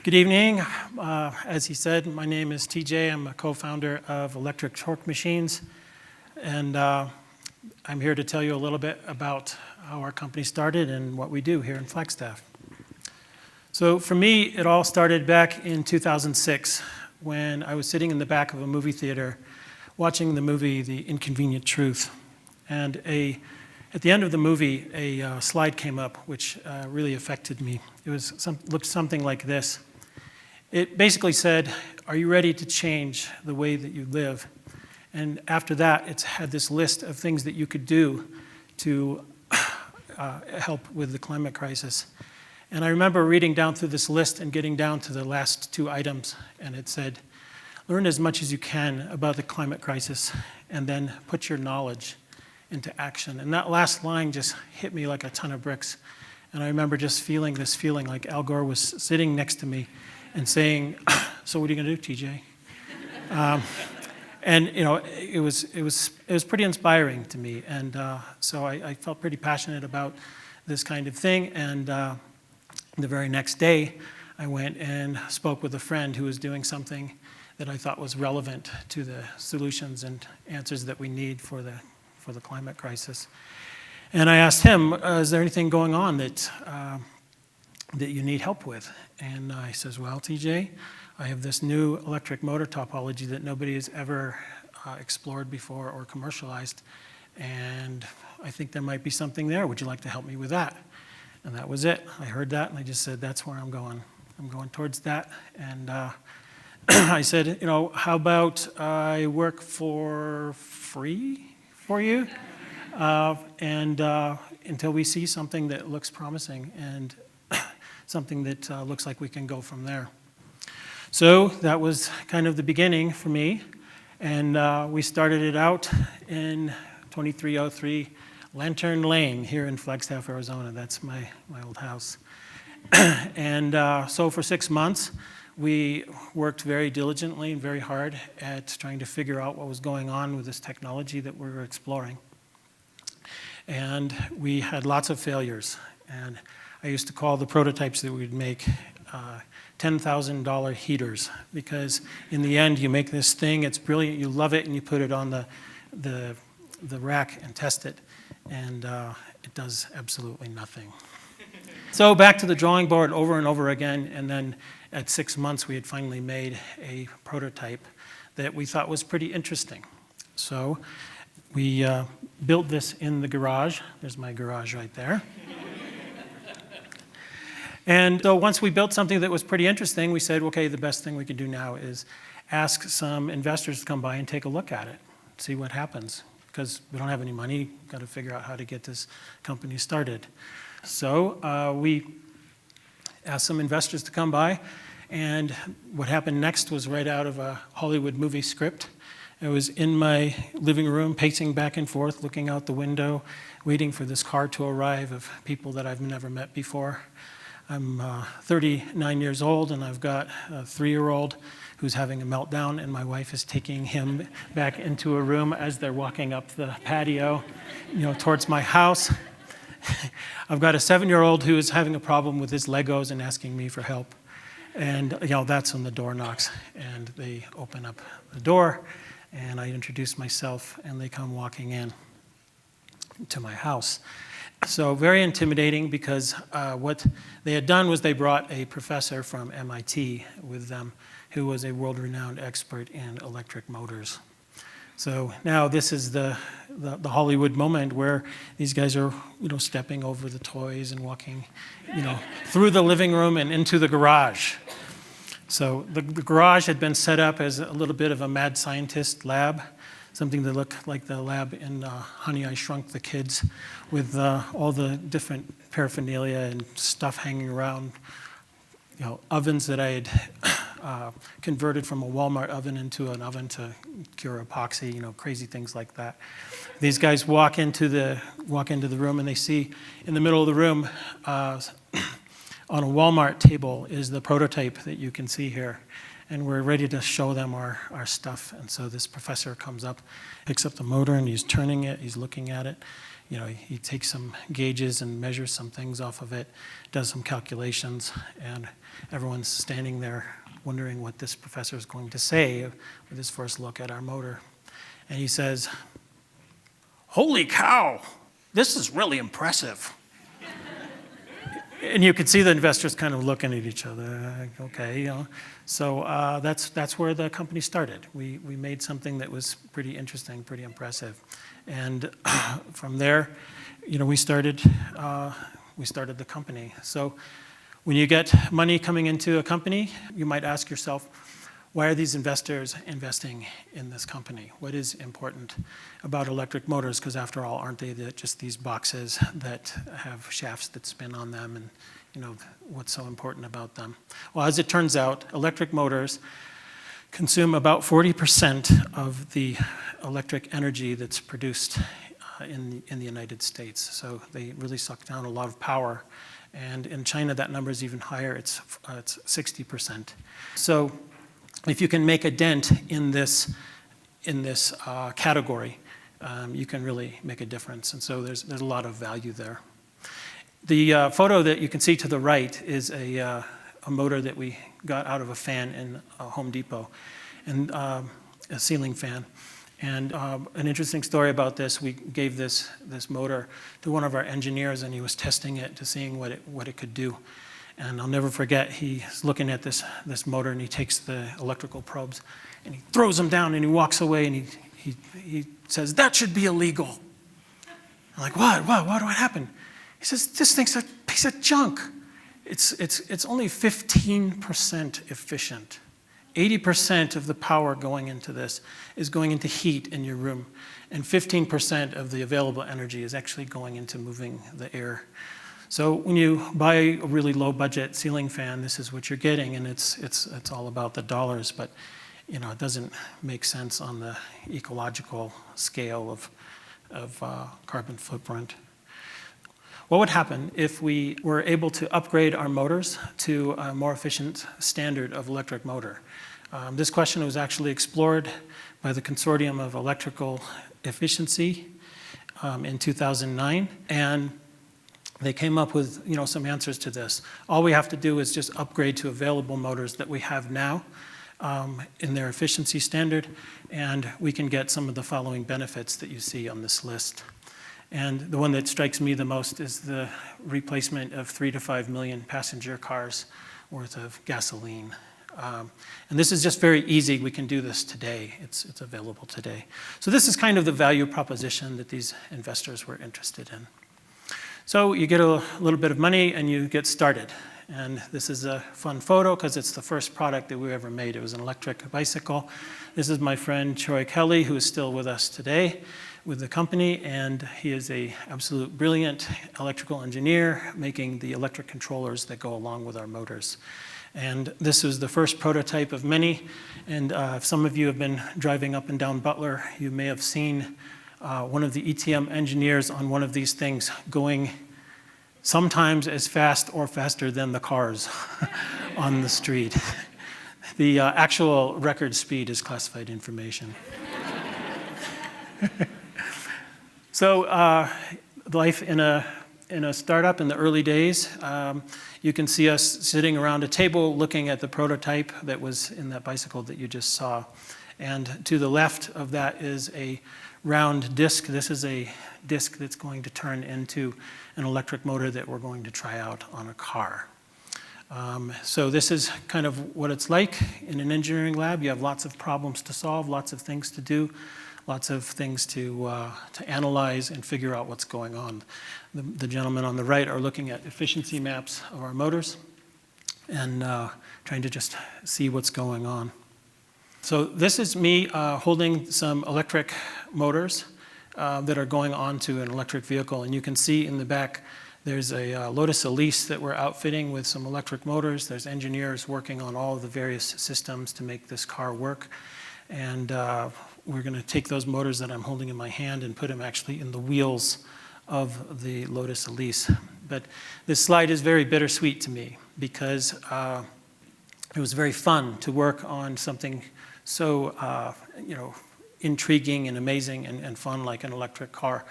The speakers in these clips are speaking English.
Good evening. As he said, my name is TJ. I'm a co-founder of Electric Torque Machines, and I'm here to tell you a little bit about how our company started and what we do here in Flagstaff. So for me, it all started back in 2006 when I was sitting in the back of a movie theater watching the movie The Inconvenient Truth. And at the end of the movie, a slide came up which really affected me. It looked something like this. It basically said, are you ready to change the way that you live? And after that, it's had this list of things that you could do to help with the climate crisis. And I remember reading down through this list and getting down to the last two items, and it said, learn as much as you can about the climate crisis, and then put your knowledge into action. And that last line just hit me like a ton of bricks. And I remember just feeling this feeling like Al Gore was sitting next to me and saying, so what are you going to do, TJ? And you know, it was pretty inspiring to me. And so I felt pretty passionate about this kind of thing. And the very next day, I went and spoke with a friend who was doing something that I thought was relevant to the solutions and answers that we need for the climate crisis. And I asked him, is there anything going on that you need help with? And he says, well, TJ, I have this new electric motor topology that nobody has ever explored before or commercialized, and I think there might be something there. Would you like to help me with that? And that was it. I heard that, and I just said, that's where I'm going. I'm going towards that. And I said, you know, how about I work for free for you? Until we see something that looks promising and something that looks like we can go from there. So that was kind of the beginning for me. And we started it out in 2303 Lantern Lane here in Flagstaff, Arizona. That's my old house. And so for 6 months, we worked very diligently and very hard at trying to figure out what was going on with this technology that we were exploring. And we had lots of failures. And I used to call the prototypes that we'd make $10,000 heaters, because in the end, you make this thing, it's brilliant, you love it, and you put it on the rack and test it, and it does absolutely nothing. So back to the drawing board over and over again, and then at 6 months, we had finally made a prototype that we thought was pretty interesting. So we built this in the garage. There's my garage right there. And so once we built something that was pretty interesting, we said, okay, the best thing we can do now is ask some investors to come by and take a look at it, see what happens. Because we don't have any money, got to figure out how to get this company started. So we asked some investors to come by, and what happened next was right out of a Hollywood movie script. I was in my living room, pacing back and forth, looking out the window, waiting for this car to arrive of people that I've never met before. I'm 39 years old, and I've got a 3-year-old who's having a meltdown, and my wife is taking him back into a room as they're walking up the patio, you know, towards my house. I've got a 7-year-old who is having a problem with his Legos and asking me for help. And, you know, that's when the door knocks, and they open up the door, and I introduce myself, and they come walking in to my house. So very intimidating, because what they had done was they brought a professor from MIT with them who was a world-renowned expert in electric motors. So now this is the Hollywood moment where these guys are, you know, stepping over the toys and walking, you know, through the living room and into the garage. So the garage had been set up as a little bit of a mad scientist lab, something that looked like the lab in Honey, I Shrunk the Kids, with all the different paraphernalia and stuff hanging around, you know, ovens that I had converted from a Walmart oven into an oven to cure epoxy, you know, crazy things like that. These guys walk into the room, and they see in the middle of the room on a Walmart table is the prototype that you can see here. and we're ready to show them our stuff. And so this professor comes up, picks up the motor, and he's turning it, he's looking at it. You know, he takes some gauges and measures some things off of it, does some calculations, and everyone's standing there wondering what this professor is going to say with his first look at our motor. And he says, "Holy cow, this is really impressive." And you could see the investors kind of looking at each other, like, okay, you know. So that's where the company started. We made something that was pretty interesting, pretty impressive. And from there, you know, we started the company. So when you get money coming into a company, you might ask yourself, why are these investors investing in this company? What is important about electric motors? Because after all, aren't they just these boxes that have shafts that spin on them, and you know, what's so important about them? Well, as it turns out, electric motors consume about 40% of the electric energy that's produced in the United States. So they really suck down a lot of power. And in China, that number is even higher. It's 60%. So if you can make a dent in this category, you can really make a difference. And so there's a lot of value there. The photo that you can see to the right is a motor that we got out of a fan in Home Depot, and a ceiling fan. And an interesting story about this, we gave this motor to one of our engineers, and he was testing it to seeing what it could do. And I'll never forget, he's looking at this motor, and he takes the electrical probes and he throws them down, and he walks away, and he says, "That should be illegal." I'm like, what happened? He says, "This thing's a piece of junk. It's only 15% efficient. 80% of the power going into this is going into heat in your room, and 15% of the available energy is actually going into moving the air." So when you buy a really low budget ceiling fan, this is what you're getting, and it's all about the dollars, but you know, it doesn't make sense on the ecological scale of carbon footprint. What would happen if we were able to upgrade our motors to a more efficient standard of electric motor? This question was actually explored by the Consortium of Electrical Efficiency in 2009, and they came up with, you know, some answers to this. All we have to do is just upgrade to available motors that we have now in their efficiency standard, and we can get some of the following benefits that you see on this list. And the one that strikes me the most is the replacement of 3 to 5 million passenger cars worth of gasoline. And this is just very easy. We can do this today. It's available today. So this is kind of the value proposition that these investors were interested in. So you get a little bit of money and you get started. And this is a fun photo because it's the first product that we ever made. It was an electric bicycle. This is my friend Troy Kelly, who is still with us today with the company, and he is an absolute brilliant electrical engineer making the electric controllers that go along with our motors. And this was the first prototype of many. And if some of you have been driving up and down Butler, you may have seen one of the ETM engineers on one of these things going sometimes as fast or faster than the cars on the street. The actual record speed is classified information. So life in a startup in the early days, you can see us sitting around a table looking at the prototype that was in that bicycle that you just saw. And to the left of that is a round disc. This is a disc that's going to turn into an electric motor that we're going to try out on a car. So this is kind of what it's like in an engineering lab. You have lots of problems to solve, lots of things to do, lots of things to analyze and figure out what's going on. The gentlemen on the right are looking at efficiency maps of our motors and trying to just see what's going on. So this is me holding some electric motors that are going onto an electric vehicle. And you can see in the back there's a Lotus Elise that we're outfitting with some electric motors. There's engineers working on all of the various systems to make this car work. And we're going to take those motors that I'm holding in my hand and put them actually in the wheels of the Lotus Elise. But this slide is very bittersweet to me because it was very fun to work on something so intriguing and amazing and fun like an electric car.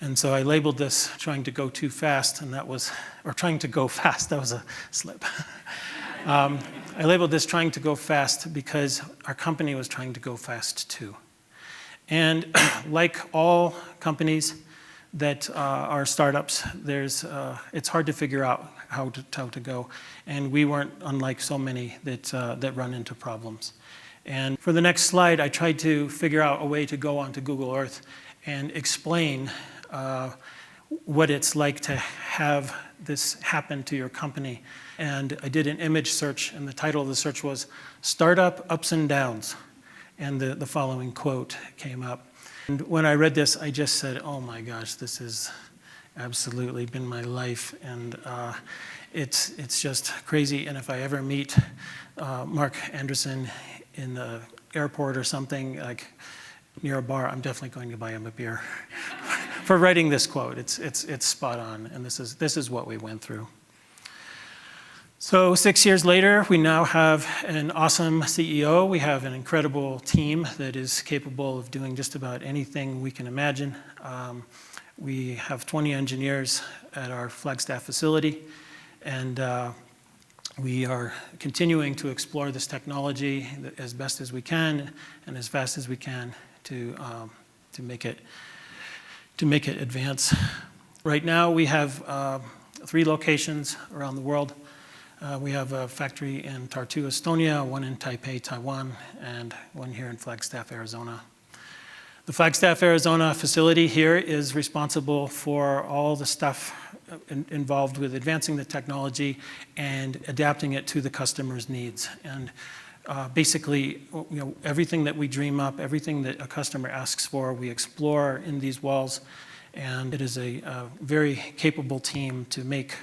And so I labeled this trying to go too fast, and that was, or trying to go fast, that was a slip. I labeled this trying to go fast because our company was trying to go fast too. And like all companies that are startups, it's hard to figure out how to go. And we weren't unlike so many that run into problems. And for the next slide, I tried to figure out a way to go onto Google Earth and explain what it's like to have this happen to your company. And I did an image search, and the title of the search was Startup Ups and Downs. And the following quote came up. And when I read this, I just said, oh my gosh, this has absolutely been my life. And it's just crazy. And if I ever meet Mark Anderson in the airport or something, like near a bar, I'm definitely going to buy him a beer for writing this quote. It's spot on, and this is what we went through. So 6 years later, we now have an awesome CEO. We have an incredible team that is capable of doing just about anything we can imagine. We have 20 engineers at our Flagstaff facility, and we are continuing to explore this technology as best as we can and as fast as we can to make it advance. Right now, we have 3 locations around the world. We have a factory in Tartu, Estonia, one in Taipei, Taiwan, and one here in Flagstaff, Arizona. The Flagstaff, Arizona facility here is responsible for all the stuff involved with advancing the technology and adapting it to the customer's needs. And basically, everything that we dream up, everything that a customer asks for, we explore in these walls. And it is a very capable team to make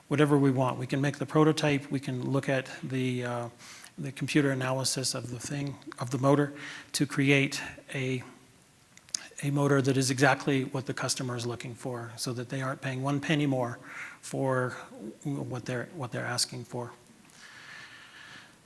whatever we want. We can make the prototype, we can look at the computer analysis of the motor to create a motor that is exactly what the customer is looking for, so that they aren't paying 1 penny more for what they're asking for.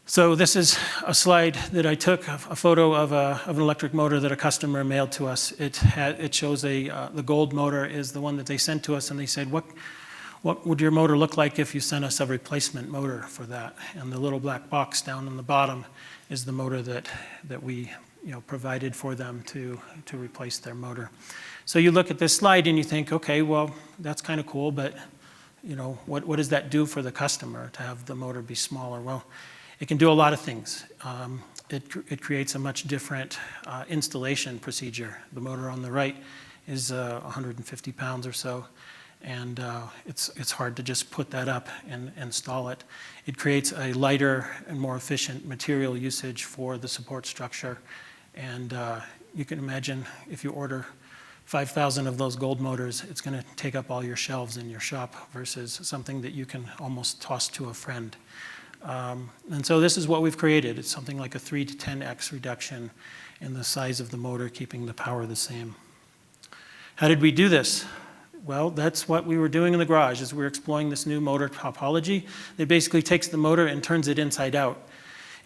So this is a slide that I took, a photo of an electric motor that a customer mailed to us. It shows the gold motor is the one that they sent to us, and they said, what would your motor look like if you sent us a replacement motor for that? And the little black box down on the bottom is the motor that we provided for them to replace their motor. So you look at this slide and you think, okay, well, that's kind of cool, but what does that do for the customer to have the motor be smaller? Well, it can do a lot of things. It creates a much different installation procedure. The motor on the right is 150 pounds or so. And it's hard to just put that up and install it. It creates a lighter and more efficient material usage for the support structure. And you can imagine if you order 5,000 of those gold motors, it's going to take up all your shelves in your shop versus something that you can almost toss to a friend. And so this is what we've created. It's something like a 3 to 10x reduction in the size of the motor, keeping the power the same. How did we do this? Well, that's what we were doing in the garage as we were exploring this new motor topology. It basically takes the motor and turns it inside out.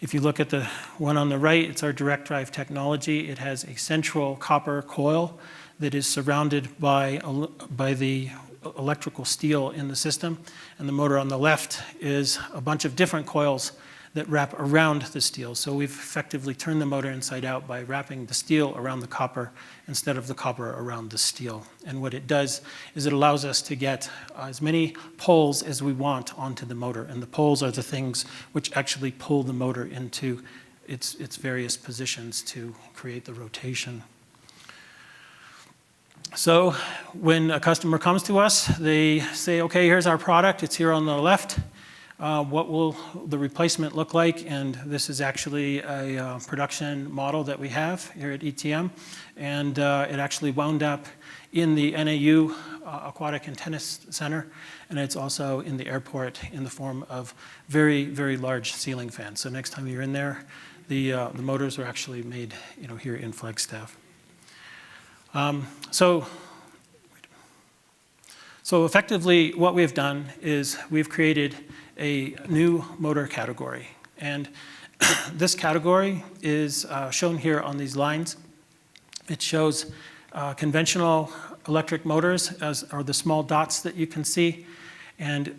If you look at the one on the right, it's our direct drive technology. It has a central copper coil that is surrounded by the electrical steel in the system. And the motor on the left is a bunch of different coils that wrap around the steel. So we've effectively turned the motor inside out by wrapping the steel around the copper instead of the copper around the steel. And what it does is it allows us to get as many poles as we want onto the motor. And the poles are the things which actually pull the motor into its various positions to create the rotation. So when a customer comes to us, they say, okay, here's our product. It's here on the left. What will the replacement look like? And this is actually a production model that we have here at ETM. And it actually wound up in the NAU Aquatic and Tennis Center. And it's also in the airport in the form of very, very large ceiling fans. So next time you're in there, the motors are actually made here in Flagstaff. So effectively what we've done is we've created a new motor category. And this category is shown here on these lines. It shows conventional electric motors, as are the small dots that you can see. And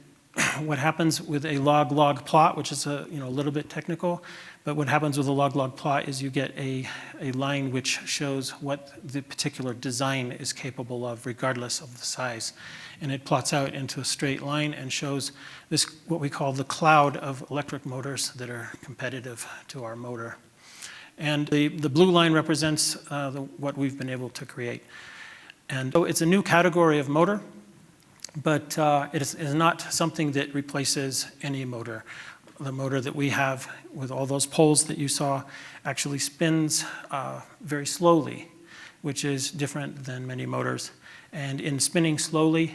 what happens with a log-log plot, which is a little bit technical, but what happens with a log-log plot is you get a line which shows what the particular design is capable of, regardless of the size. And it plots out into a straight line and shows this, what we call the cloud of electric motors that are competitive to our motor. And the blue line represents what we've been able to create. And so it's a new category of motor, but it is not something that replaces any motor. The motor that we have with all those poles that you saw actually spins very slowly, which is different than many motors. And in spinning slowly,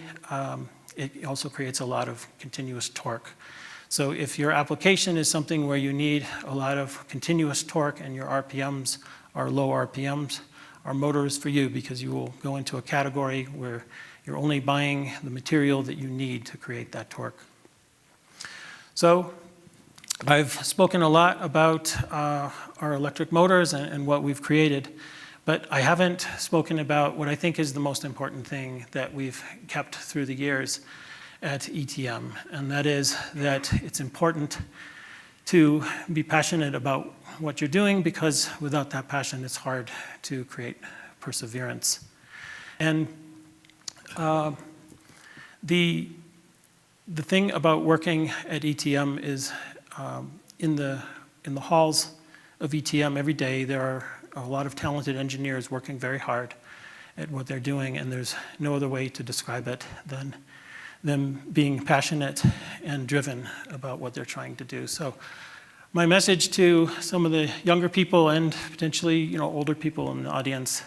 it also creates a lot of continuous torque. So if your application is something where you need a lot of continuous torque and your RPMs are low RPMs, our motor is for you, because you will go into a category where you're only buying the material that you need to create that torque. So I've spoken a lot about our electric motors and what we've created, but I haven't spoken about what I think is the most important thing that we've kept through the years at ETM, and that is that it's important to be passionate about what you're doing, because without that passion, it's hard to create perseverance. And the thing about working at ETM is in the halls of ETM every day, there are a lot of talented engineers working very hard at what they're doing, and there's no other way to describe it than them being passionate and driven about what they're trying to do. So my message to some of the younger people and potentially older people in the audience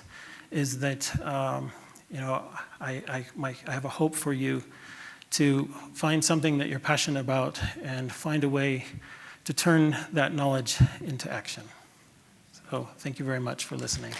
is that I have a hope for you to find something that you're passionate about and find a way to turn that knowledge into action. So thank you very much for listening.